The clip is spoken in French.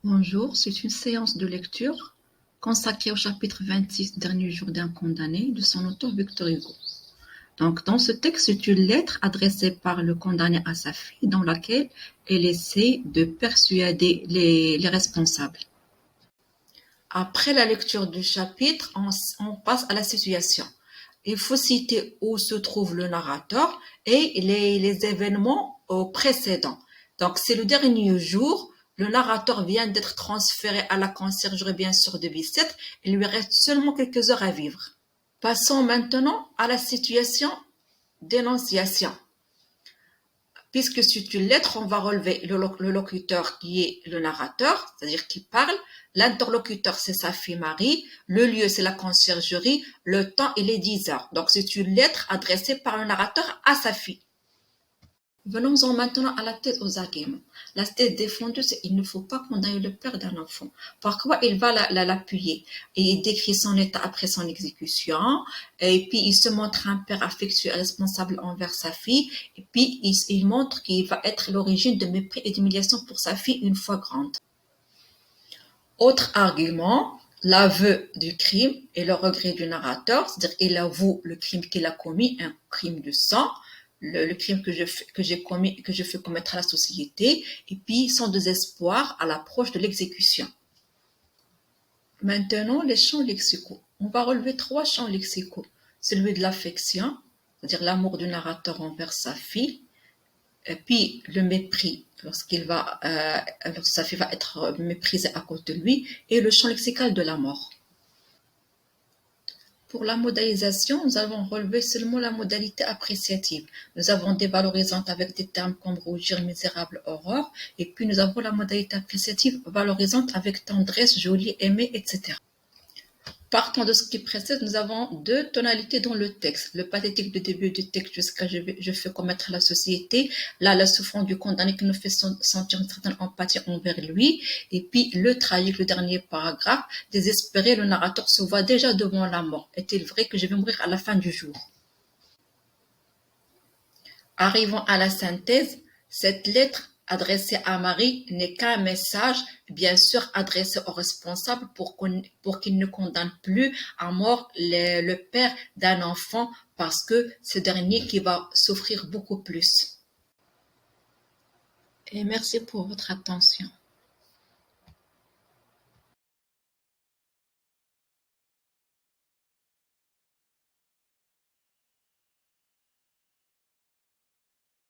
Bonjour, c'est une séance de lecture consacrée au chapitre 26, Dernier jour d'un condamné, de son auteur Victor Hugo. Donc, dans ce texte, c'est une lettre adressée par le condamné à sa fille dans laquelle elle essaie de persuader les responsables. Après la lecture du chapitre, on passe à la situation. Il faut citer où se trouve le narrateur et les événements précédents. Donc, c'est le dernier jour. Le narrateur vient d'être transféré à la conciergerie, bien sûr, de Bicêtre. Il lui reste seulement quelques heures à vivre. Passons maintenant à la situation d'énonciation. Puisque c'est une lettre, on va relever le locuteur qui est le narrateur, c'est-à-dire qui parle. L'interlocuteur, c'est sa fille Marie. Le lieu, c'est la conciergerie. Le temps, il est 10 heures. Donc, c'est une lettre adressée par le narrateur à sa fille. Venons-en maintenant à la thèse aux arguments. La thèse défendue, c'est qu'il ne faut pas condamner le père d'un enfant. Par quoi il va l'appuyer? Et il décrit son état après son exécution, et puis il se montre un père affectueux et responsable envers sa fille, et puis il montre qu'il va être l'origine de mépris et d'humiliation pour sa fille une fois grande. Autre argument, l'aveu du crime et le regret du narrateur, c'est-à-dire il avoue le crime qu'il a commis, un crime de sang, le crime que j'ai commis et que je fais commettre à la société, et puis son désespoir à l'approche de l'exécution. Maintenant, les champs lexicaux. On va relever 3 champs lexicaux. Celui de l'affection, c'est-à-dire l'amour du narrateur envers sa fille, et puis le mépris lorsque sa fille va être méprisée à cause de lui, et le champ lexical de la mort. Pour la modalisation, nous avons relevé seulement la modalité appréciative. Nous avons des valorisantes avec des termes comme rougir, misérable, horreur, et puis nous avons la modalité appréciative valorisante avec tendresse, jolie, aimer, etc. Partant de ce qui précède, nous avons 2 tonalités dans le texte. Le pathétique du début du texte jusqu'à je fais commettre la société. Là, la souffrance du condamné qui nous fait sentir une certaine empathie envers lui. Et puis, le tragique, le dernier paragraphe. Désespéré, le narrateur se voit déjà devant la mort. Est-il vrai que je vais mourir à la fin du jour? Arrivons à la synthèse. Cette lettre adressée à Marie n'est qu'un message, bien sûr adressé aux responsables pour qu'ils ne condamnent plus à mort le père d'un enfant parce que c'est ce dernier qui va souffrir beaucoup plus. Et merci pour votre attention.